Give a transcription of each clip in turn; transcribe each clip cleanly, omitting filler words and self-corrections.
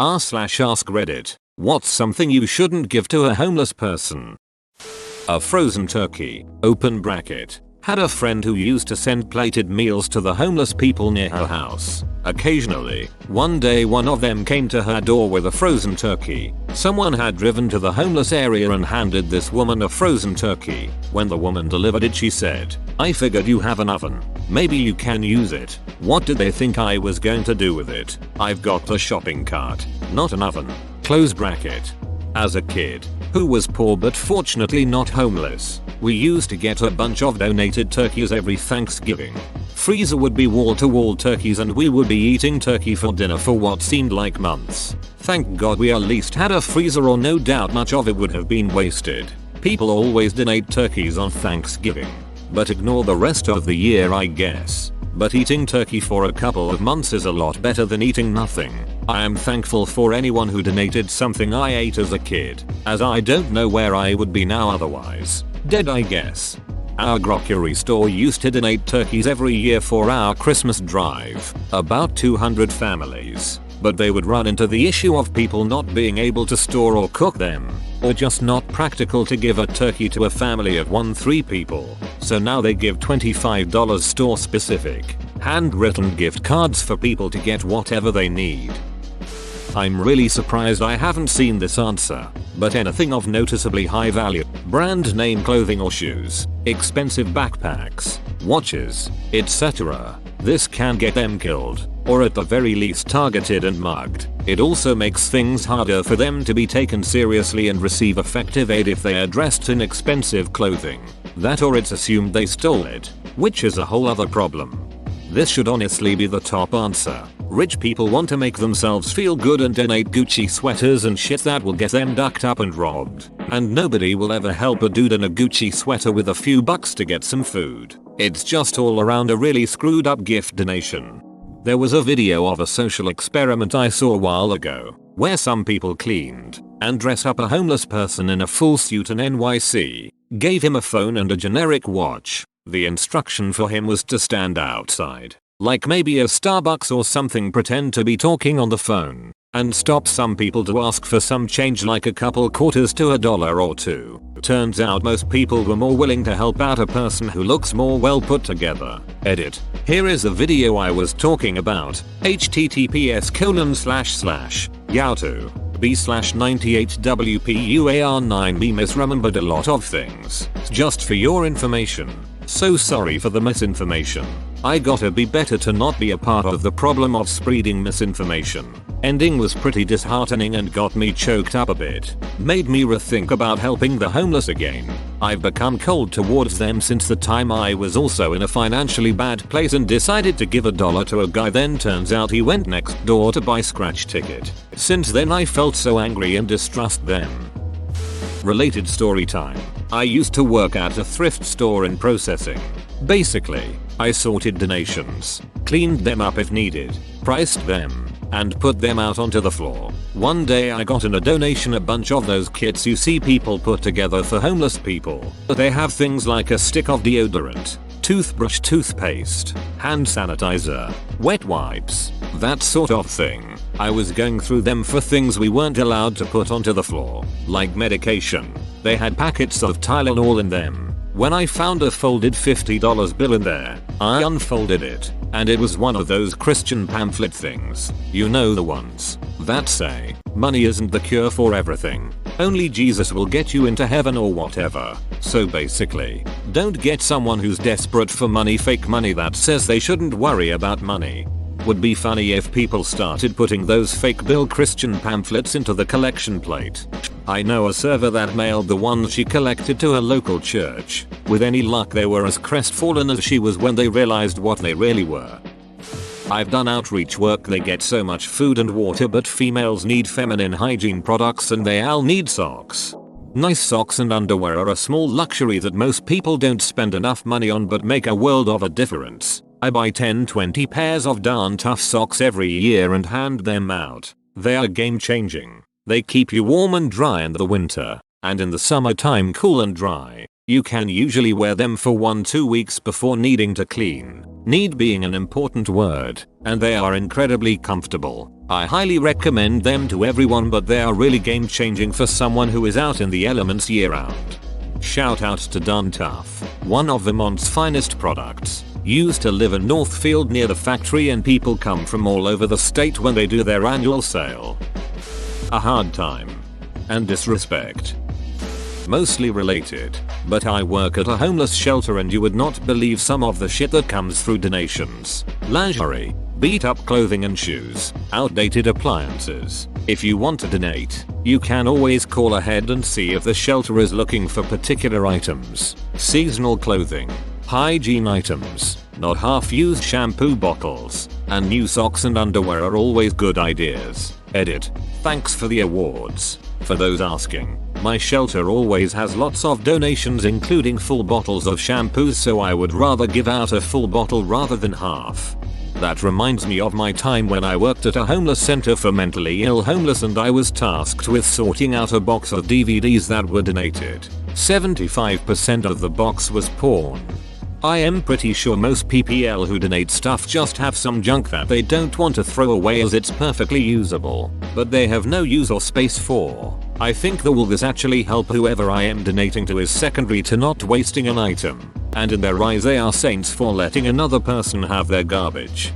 r/ask Reddit. What's something you shouldn't give to a homeless person? A frozen turkey, open bracket. Had a friend who used to send plated meals to the homeless people near her house. Occasionally, one day one of them came to her door with a frozen turkey. Someone had driven to the homeless area and handed this woman a frozen turkey. When the woman delivered it, she said, "I figured you have an oven. Maybe you can use it." What did they think I was going to do with it? I've got the shopping cart, not an oven. Close bracket. As a kid, who was poor but fortunately not homeless, we used to get a bunch of donated turkeys every Thanksgiving. Freezer would be wall-to-wall turkeys and we would be eating turkey for dinner for what seemed like months. Thank God we at least had a freezer, or no doubt much of it would have been wasted. People always donate turkeys on Thanksgiving, but ignore the rest of the year, I guess. But eating turkey for a couple of months is a lot better than eating nothing. I am thankful for anyone who donated something I ate as a kid, as I don't know where I would be now otherwise. Dead, I guess. Our grocery store used to donate turkeys every year for our Christmas drive. About 200 families. But they would run into the issue of people not being able to store or cook them, or just not practical to give a turkey to a family of 3 people. So now they give $25 store specific, handwritten gift cards for people to get whatever they need. I'm really surprised I haven't seen this answer, but anything of noticeably high value, brand name clothing or shoes, expensive backpacks, watches, etc. This can get them killed, or at the very least targeted and mugged. It also makes things harder for them to be taken seriously and receive effective aid if they are dressed in expensive clothing. That, or it's assumed they stole it, which is a whole other problem. This should honestly be the top answer. Rich people want to make themselves feel good and donate Gucci sweaters and shit that will get them ducked up and robbed. And nobody will ever help a dude in a Gucci sweater with a few bucks to get some food. It's just all around a really screwed up gift donation. There was a video of a social experiment I saw a while ago, where some people cleaned and dressed up a homeless person in a full suit in NYC, gave him a phone and a generic watch. The instruction for him was to stand outside, like maybe a Starbucks or something, pretend to be talking on the phone, and stop some people to ask for some change, like a couple quarters to $1 or $2. Turns out most people were more willing to help out a person who looks more well put together. Edit. Here is the video I was talking about. https://yahoo.b/98wpuar9b misremembered a lot of things. Just for your information. So sorry for the misinformation. I gotta be better to not be a part of the problem of spreading misinformation. Ending was pretty disheartening and got me choked up a bit. Made me rethink about helping the homeless again. I've become cold towards them since the time I was also in a financially bad place and decided to give $1 to a guy, then turns out he went next door to buy scratch ticket. Since then I felt so angry and distrust them. Related story time. I used to work at a thrift store in processing. Basically, I sorted donations, cleaned them up if needed, priced them, and put them out onto the floor. One day I got in a donation a bunch of those kits you see people put together for homeless people. They have things like a stick of deodorant, toothbrush, toothpaste, hand sanitizer, wet wipes, that sort of thing. I was going through them for things we weren't allowed to put onto the floor, like medication. They had packets of Tylenol in them. When I found a folded $50 bill in there, I unfolded it, and it was one of those Christian pamphlet things. You know, the ones that say, money isn't the cure for everything. Only Jesus will get you into heaven or whatever. So basically, don't get someone who's desperate for money fake money that says they shouldn't worry about money. Would be funny if people started putting those fake bill Christian pamphlets into the collection plate. I know a server that mailed the ones she collected to her local church. With any luck they were as crestfallen as she was when they realized what they really were. I've done outreach work. They get so much food and water, but females need feminine hygiene products and they all need socks. Nice socks and underwear are a small luxury that most people don't spend enough money on but make a world of a difference. I buy 10-20 pairs of darn tough socks every year and hand them out. They are game changing. They keep you warm and dry in the winter, and in the summertime cool and dry. You can usually wear them for 1-2 weeks before needing to clean. Need being an important word, and they are incredibly comfortable. I highly recommend them to everyone, but they are really game changing for someone who is out in the elements year round. Shout out to Done Tough, one of Vermont's finest products. Used to live in Northfield near the factory, and people come from all over the state when they do their annual sale. A hard time. And disrespect. Mostly related, but I work at a homeless shelter and you would not believe some of the shit that comes through donations. Lingerie, beat up clothing and shoes, outdated appliances. If you want to donate, you can always call ahead and see if the shelter is looking for particular items. Seasonal clothing, hygiene items, not half-used shampoo bottles, and new socks and underwear are always good ideas. Edit. Thanks for the awards. For those asking, my shelter always has lots of donations including full bottles of shampoos, so I would rather give out a full bottle rather than half. That reminds me of my time when I worked at a homeless center for mentally ill homeless, and I was tasked with sorting out a box of DVDs that were donated. 75% of the box was porn. I am pretty sure most PPL who donate stuff just have some junk that they don't want to throw away as it's perfectly usable, but they have no use or space for. I think will this actually help whoever I am donating to is secondary to not wasting an item, and in their eyes they are saints for letting another person have their garbage.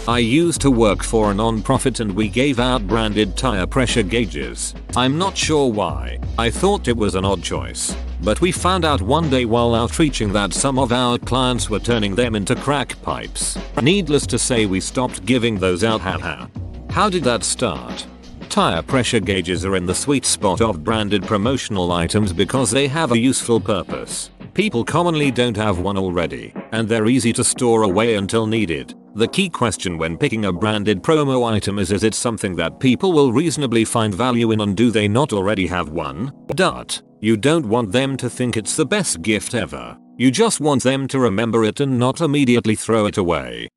I used to work for a non-profit and we gave out branded tire pressure gauges. I'm not sure why. I thought it was an odd choice, but we found out one day while outreaching that some of our clients were turning them into crack pipes. Needless to say, we stopped giving those out. How did that start? Tire pressure gauges are in the sweet spot of branded promotional items because they have a useful purpose. People commonly don't have one already, and they're easy to store away until needed. The key question when picking a branded promo item is it something that people will reasonably find value in, and do they not already have one? You don't want them to think it's the best gift ever. You just want them to remember it and not immediately throw it away.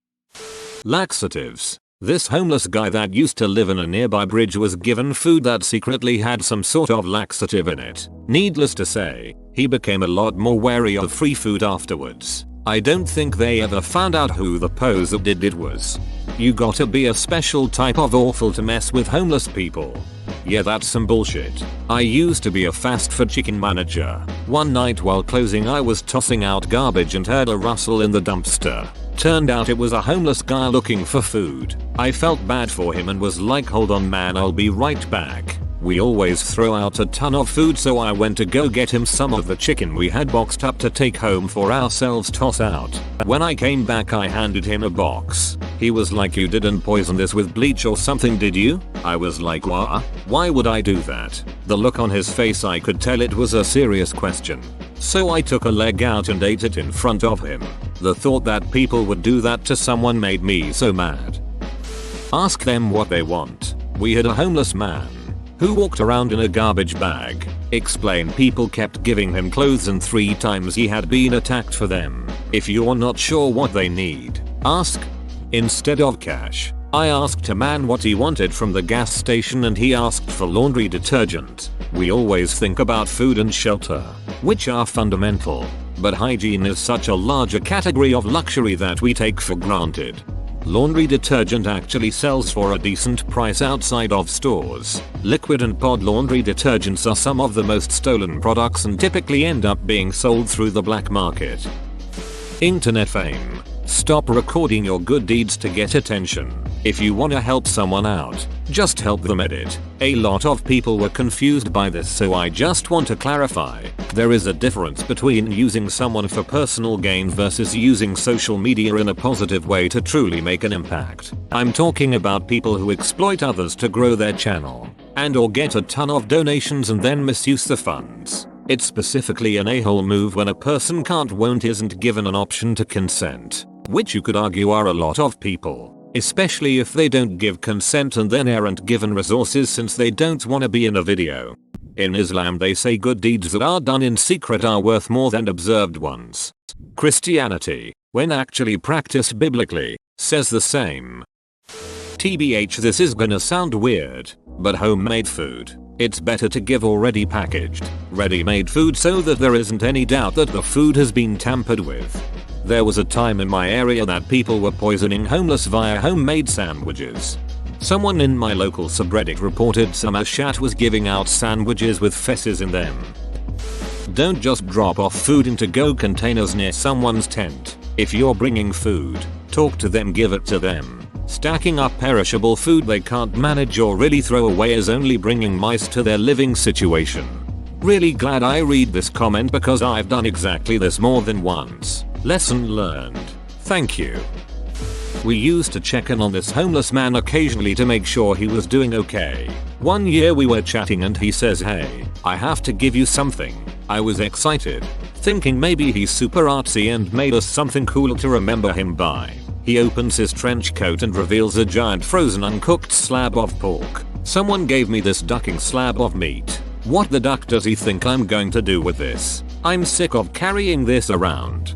Laxatives. This homeless guy that used to live in a nearby bridge was given food that secretly had some sort of laxative in it. Needless to say, he became a lot more wary of free food afterwards. I don't think they ever found out who the poser did it was. You gotta be a special type of awful to mess with homeless people. Yeah, that's some bullshit. I used to be a fast food chicken manager. One night while closing I was tossing out garbage and heard a rustle in the dumpster. Turned out it was a homeless guy looking for food. I felt bad for him and was like, hold on man, I'll be right back. We always throw out a ton of food, so I went to go get him some of the chicken we had boxed up to take home for ourselves toss out. When I came back I handed him a box. He was like, you didn't poison this with bleach or something, did you? I was like, what? Why would I do that? The look on his face, I could tell it was a serious question. So I took a leg out and ate it in front of him. The thought that people would do that to someone made me so mad. Ask them what they want. We had a homeless man who walked around in a garbage bag. Explain people kept giving him clothes and 3 times he had been attacked for them. If you're not sure what they need, ask. Instead of cash, I asked a man what he wanted from the gas station and he asked for laundry detergent. We always think about food and shelter, which are fundamental, but hygiene is such a larger category of luxury that we take for granted. Laundry detergent actually sells for a decent price outside of stores. Liquid and pod laundry detergents are some of the most stolen products and typically end up being sold through the black market. Internet fame. Stop recording your good deeds to get attention. If you wanna help someone out, just help them edit. A lot of people were confused by this, so I just want to clarify. There is a difference between using someone for personal gain versus using social media in a positive way to truly make an impact. I'm talking about people who exploit others to grow their channel and or get a ton of donations and then misuse the funds. It's specifically an a-hole move when a person isn't given an option to consent, which you could argue are a lot of people, especially if they don't give consent and then aren't given resources since they don't want to be in a video. In Islam they say good deeds that are done in secret are worth more than observed ones. Christianity, when actually practiced biblically, says the same. TBH, this is gonna sound weird, but homemade food It's better to give already packaged, ready-made food so that there isn't any doubt that the food has been tampered with. There was a time in my area that people were poisoning homeless via homemade sandwiches. Someone in my local subreddit reported some chat was giving out sandwiches with feces in them. Don't just drop off food in to-go containers near someone's tent. If you're bringing food, talk to them, give it to them. Stacking up perishable food they can't manage or really throw away is only bringing mice to their living situation. Really glad I read this comment because I've done exactly this more than once. Lesson learned. Thank you. We used to check in on this homeless man occasionally to make sure he was doing okay. One year we were chatting and he says, "Hey, I have to give you something." I was excited, thinking maybe he's super artsy and made us something cool to remember him by. He opens his trench coat and reveals a giant frozen uncooked slab of pork. Someone gave me this ducking slab of meat. What the duck does he think I'm going to do with this? I'm sick of carrying this around.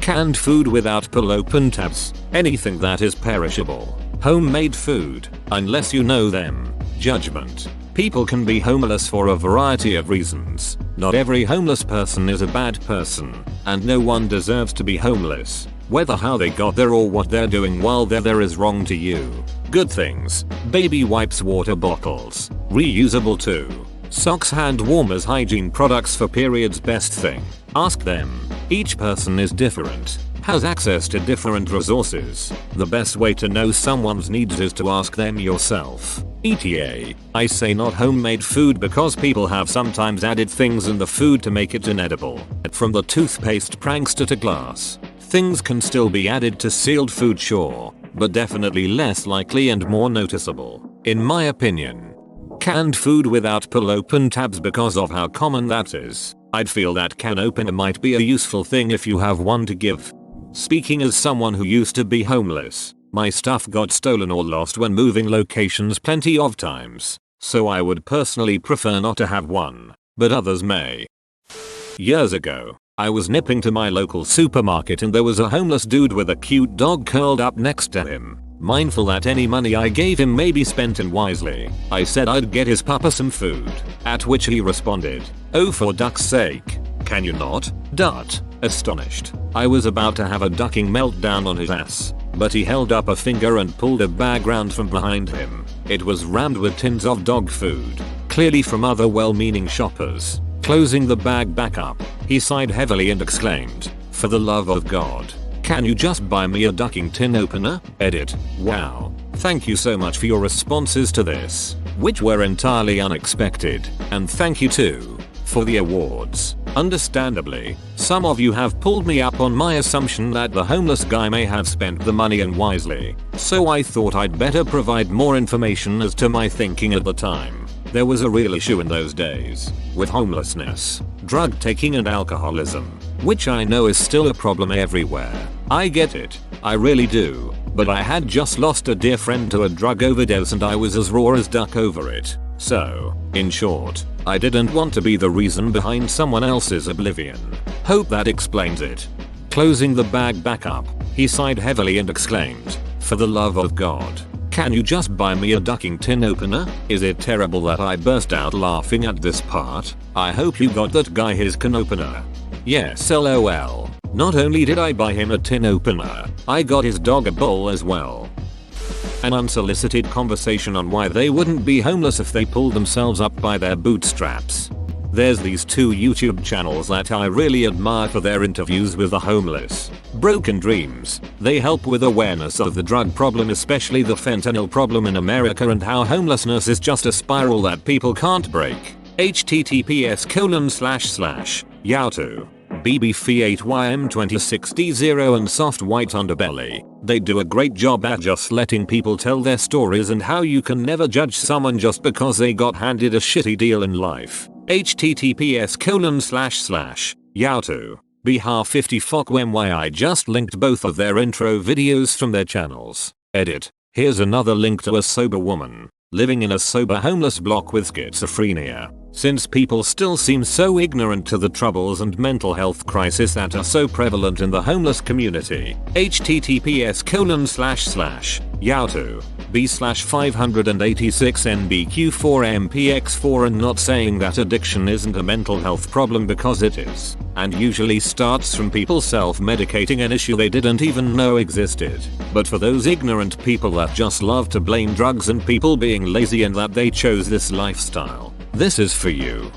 Canned food without pull open tabs. Anything that is perishable. Homemade food, unless you know them. Judgment. People can be homeless for a variety of reasons. Not every homeless person is a bad person, and no one deserves to be homeless. Whether how they got there or what they're doing while they're there is wrong to you. Good things. Baby wipes, water bottles. Reusable too. Socks, hand warmers, hygiene products for periods. Best thing. Ask them. Each person is different. Has access to different resources. The best way to know someone's needs is to ask them yourself. ETA. I say not homemade food because people have sometimes added things in the food to make it inedible. From the toothpaste prankster to glass. Things can still be added to sealed food, sure, but definitely less likely and more noticeable, in my opinion. Canned food without pull open tabs because of how common that is. I'd feel that can opener might be a useful thing if you have one to give. Speaking as someone who used to be homeless, my stuff got stolen or lost when moving locations plenty of times, so I would personally prefer not to have one, but others may. Years ago, I was nipping to my local supermarket and there was a homeless dude with a cute dog curled up next to him. Mindful that any money I gave him may be spent unwisely, I said I'd get his puppa some food, at which he responded, "Oh, for duck's sake, can you not, Dut?" Astonished, I was about to have a ducking meltdown on his ass, but he held up a finger and pulled a bag round from behind him. It was rammed with tins of dog food, clearly from other well-meaning shoppers. Closing the bag back up, he sighed heavily and exclaimed, "For the love of God, can you just buy me a ducking tin opener?" Edit. Wow. Thank you so much for your responses to this, which were entirely unexpected, and thank you too for the awards. Understandably, some of you have pulled me up on my assumption that the homeless guy may have spent the money unwisely, so I thought I'd better provide more information as to my thinking at the time. There was a real issue in those days with homelessness, drug taking and alcoholism, which I know is still a problem everywhere. I get it, I really do, but I had just lost a dear friend to a drug overdose and I was as raw as duck over it. So, in short, I didn't want to be the reason behind someone else's oblivion. Hope that explains it. Closing the bag back up, he sighed heavily and exclaimed, "For the love of God, can you just buy me a ducking tin opener?" Is it terrible that I burst out laughing at this part? I hope you got that guy his can opener. Yes, lol. Not only did I buy him a tin opener, I got his dog a bowl as well. An unsolicited conversation on why they wouldn't be homeless if they pulled themselves up by their bootstraps. There's these two YouTube channels that I really admire for their interviews with the homeless. Broken Dreams. They help with awareness of the drug problem, especially the fentanyl problem in America, and how homelessness is just a spiral that people can't break. https://yowto. BBF8YM26D0 and Soft White Underbelly. They do a great job at just letting people tell their stories and how you can never judge someone just because they got handed a shitty deal in life. https://yowto. BH50FOCMY. I just linked both of their intro videos from their channels. Edit. Here's another link to a sober woman living in a sober homeless block with schizophrenia. Since people still seem so ignorant to the troubles and mental health crisis that are so prevalent in the homeless community. https://yowto. B/586NBQ4MPX4, and not saying that addiction isn't a mental health problem, because it is, and usually starts from people self-medicating an issue they didn't even know existed. But for those ignorant people that just love to blame drugs and people being lazy and that they chose this lifestyle, this is for you.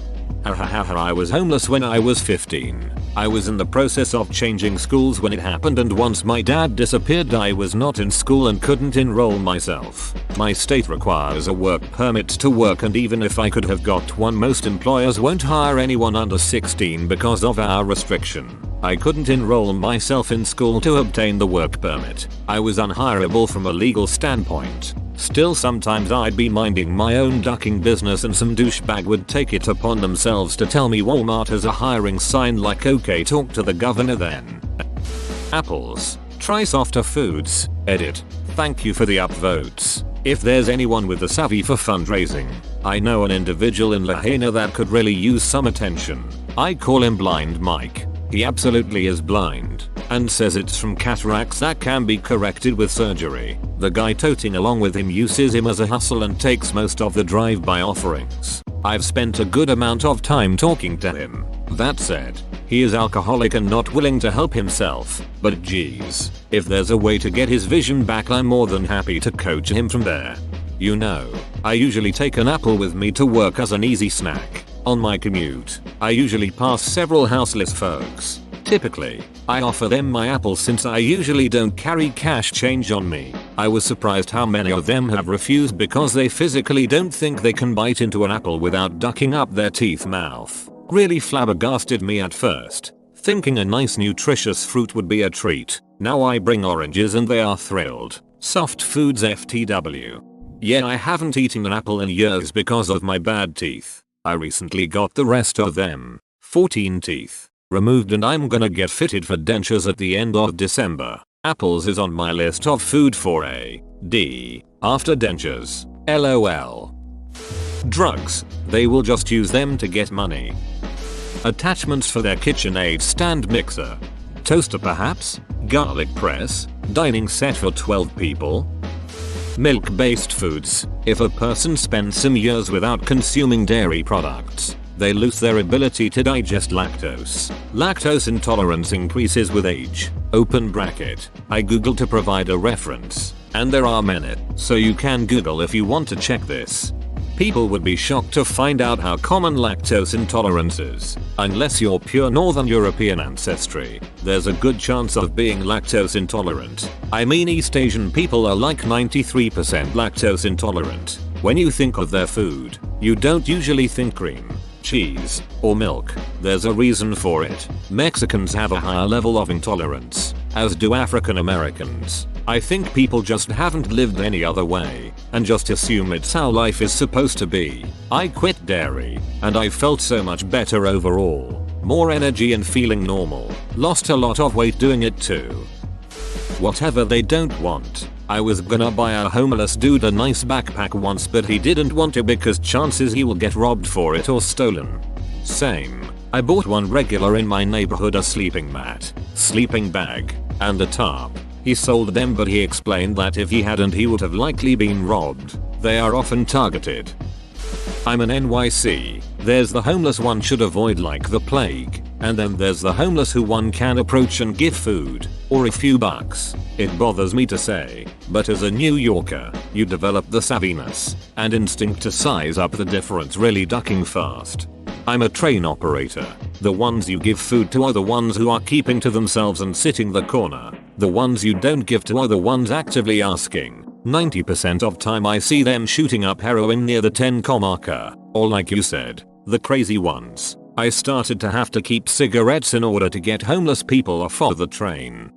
I was homeless when I was 15. I was in the process of changing schools when it happened, and once my dad disappeared I was not in school and couldn't enroll myself. My state requires a work permit to work, and even if I could have got one, most employers won't hire anyone under 16 because of our restriction. I couldn't enroll myself in school to obtain the work permit. I was unhireable from a legal standpoint. Still, sometimes I'd be minding my own ducking business and some douchebag would take it upon themselves to tell me Walmart has a hiring sign like, okay, talk to the governor then. Apples. Try softer foods. Edit. Thank you for the upvotes. If there's anyone with the savvy for fundraising, I know an individual in Lahaina that could really use some attention. I call him Blind Mike. He absolutely is blind, and says it's from cataracts that can be corrected with surgery. The guy toting along with him uses him as a hustle and takes most of the drive-by offerings. I've spent a good amount of time talking to him. That said, he is alcoholic and not willing to help himself, but geez, if there's a way to get his vision back, I'm more than happy to coach him from there. You know, I usually take an apple with me to work as an easy snack. On my commute, I usually pass several houseless folks. Typically, I offer them my apple since I usually don't carry cash change on me. I was surprised how many of them have refused because they physically don't think they can bite into an apple without ducking up their teeth mouth. Really flabbergasted me at first, thinking a nice nutritious fruit would be a treat. Now I bring oranges and they are thrilled. Soft foods FTW. Yeah, I haven't eaten an apple in years because of my bad teeth. I recently got the rest of them, 14 teeth, removed, and I'm gonna get fitted for dentures at the end of December. Apples is on my list of food for a D after dentures. LOL. Drugs. They will just use them to get money. Attachments for their KitchenAid stand mixer. Toaster perhaps? Garlic press? Dining set for 12 people? Milk-based foods. If a person spends some years without consuming dairy products, they lose their ability to digest lactose. Lactose intolerance increases with age. Open bracket. I googled to provide a reference, and there are many, so you can Google if you want to check this. People would be shocked to find out how common lactose intolerance is. Unless you're pure Northern European ancestry, there's a good chance of being lactose intolerant. I mean, East Asian people are like 93% lactose intolerant. When you think of their food, you don't usually think cream, cheese, or milk. There's a reason for it. Mexicans have a higher level of intolerance, as do African Americans. I think people just haven't lived any other way, and just assume it's how life is supposed to be. I quit dairy, and I felt so much better overall. More energy and feeling normal. Lost a lot of weight doing it too. Whatever they don't want. I was gonna buy a homeless dude a nice backpack once, but he didn't want to because chances he will get robbed for it or stolen. Same. I bought one regular in my neighborhood a sleeping mat, sleeping bag, and a tarp. He sold them, but he explained that if he hadn't he would have likely been robbed. They are often targeted. I'm an NYC. There's the homeless one should avoid like the plague, and then there's the homeless who one can approach and give food, or a few bucks. It bothers me to say, but as a New Yorker, you develop the savviness and instinct to size up the difference really ducking fast. I'm a train operator. The ones you give food to are the ones who are keeping to themselves and sitting the corner. The ones you don't give to are the ones actively asking. 90% of time I see them shooting up heroin near the 10 marker, or like you said, the crazy ones. I started to have to keep cigarettes in order to get homeless people off of the train.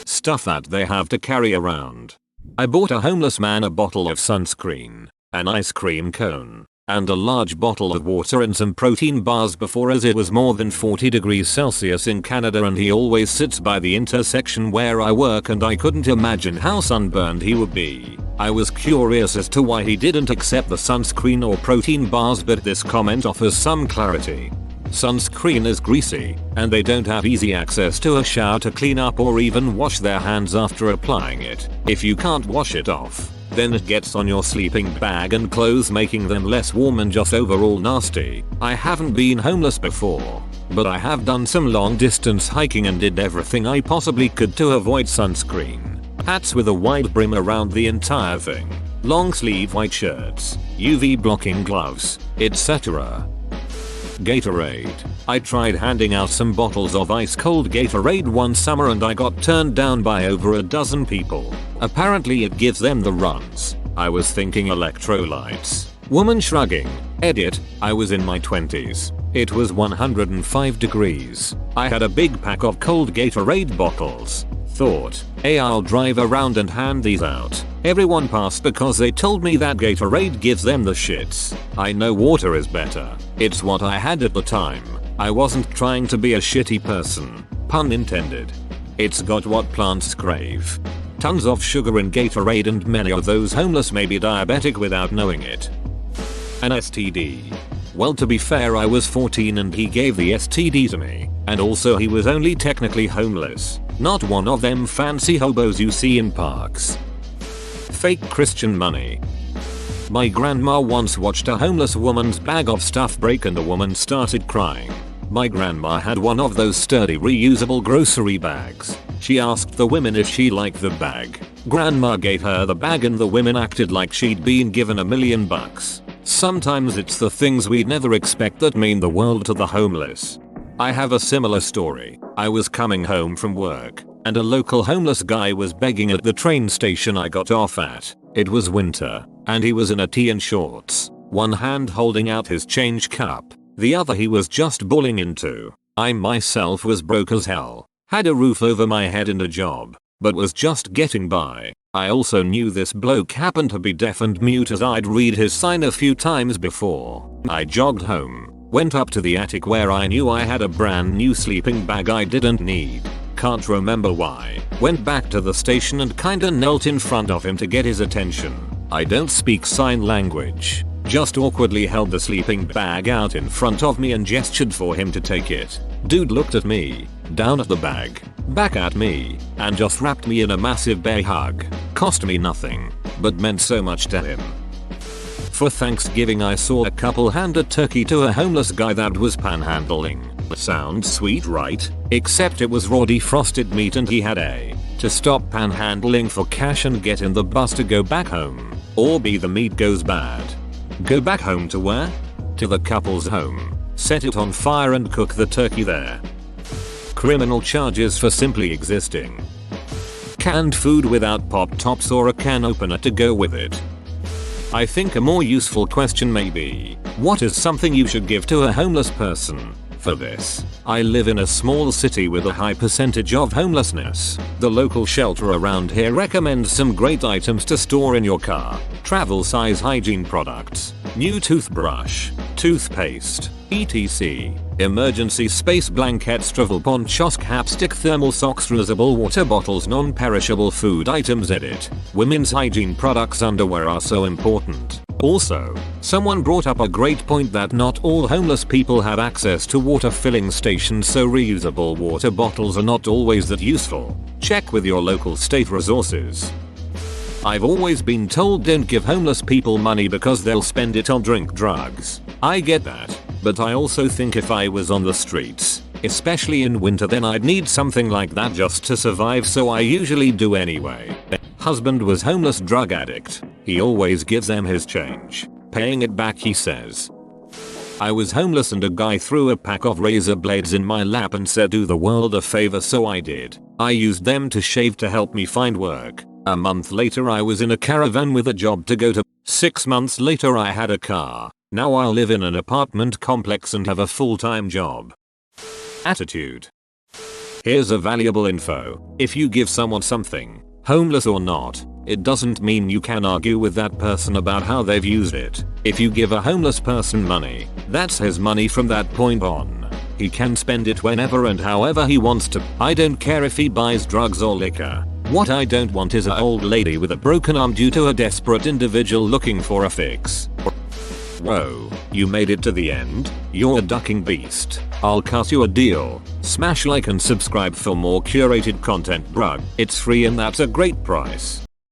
Stuff that they have to carry around. I bought a homeless man a bottle of sunscreen, an ice cream cone, and a large bottle of water and some protein bars before, as it was more than 40 degrees Celsius in Canada and he always sits by the intersection where I work, and I couldn't imagine how sunburned he would be. I was curious as to why he didn't accept the sunscreen or protein bars, but this comment offers some clarity. Sunscreen is greasy, and they don't have easy access to a shower to clean up or even wash their hands after applying it. If you can't wash it off, Then it gets on your sleeping bag and clothes, making them less warm and just overall nasty. I haven't been homeless before, but I have done some long distance hiking and did everything I possibly could to avoid sunscreen. Hats with a wide brim around the entire thing, long sleeve white shirts, UV blocking gloves, etc. Gatorade. I tried handing out some bottles of ice cold Gatorade one summer and I got turned down by over a dozen people. Apparently it gives them the runs. I was thinking electrolytes. Woman shrugging. Edit. I was in my 20s. It was 105 degrees. I had a big pack of cold Gatorade bottles. Thought, hey, I'll drive around and hand these out. Everyone passed because they told me that Gatorade gives them the shits. I know water is better. It's what I had at the time. I wasn't trying to be a shitty person. Pun intended. It's got what plants crave. Tons of sugar in Gatorade and many of those homeless may be diabetic without knowing it. An STD. Well, to be fair, I was 14 and he gave the STD to me. And also he was only technically homeless. Not one of them fancy hobos you see in parks. Fake Christian money. My grandma once watched a homeless woman's bag of stuff break and the woman started crying. My grandma had one of those sturdy reusable grocery bags. She asked the women if she liked the bag. Grandma gave her the bag and the women acted like she'd been given $1 million. Sometimes it's the things we'd never expect that mean the world to the homeless. I have a similar story. I was coming home from work, and a local homeless guy was begging at the train station I got off at. It was winter, and he was in a tee and shorts, one hand holding out his change cup, the other he was just bawling into. I myself was broke as hell, had a roof over my head and a job, but was just getting by. I also knew this bloke happened to be deaf and mute as I'd read his sign a few times before. I jogged home. Went up to the attic where I knew I had a brand new sleeping bag I didn't need. Can't remember why. Went back to the station and kinda knelt in front of him to get his attention. I don't speak sign language. Just awkwardly held the sleeping bag out in front of me and gestured for him to take it. Dude looked at me, down at the bag, back at me, and just wrapped me in a massive bear hug. Cost me nothing, but meant so much to him. For Thanksgiving I saw a couple hand a turkey to a homeless guy that was panhandling. Sounds sweet, right? Except it was raw defrosted meat and he had to stop panhandling for cash and get in the bus to go back home. Or B, the meat goes bad. Go back home to where? To the couple's home. Set it on fire and cook the turkey there. Criminal charges for simply existing. Canned food without pop tops or a can opener to go with it. I think a more useful question may be, what is something you should give to a homeless person? For this, I live in a small city with a high percentage of homelessness. The local shelter around here recommends some great items to store in your car. Travel size hygiene products, new toothbrush, toothpaste, etc. Emergency space blankets, travel ponchos, capstick, thermal socks, reusable water bottles, non-perishable food items. Edit. Women's hygiene products, underwear are so important. Also, someone brought up a great point that not all homeless people have access to water filling stations, so reusable water bottles are not always that useful. Check with your local state resources. I've always been told don't give homeless people money because they'll spend it on drugs. I get that, but I also think if I was on the streets, especially in winter, then I'd need something like that just to survive, so I usually do anyway. Husband was homeless drug addict. He always gives them his change. Paying it back, he says. I was homeless and a guy threw a pack of razor blades in my lap and said do the world a favor, so I did. I used them to shave to help me find work. A month later I was in a caravan with a job to go to. 6 months later I had a car. Now I live in an apartment complex and have a full-time job. Attitude. Here's a valuable info. If you give someone something, homeless or not, it doesn't mean you can argue with that person about how they've used it. If you give a homeless person money, that's his money from that point on. He can spend it whenever and however he wants to. I don't care if he buys drugs or liquor. What I don't want is an old lady with a broken arm due to a desperate individual looking for a fix. Whoa, you made it to the end? You're a ducking beast. I'll cut you a deal. Smash like and subscribe for more curated content, bruh. It's free and that's a great price.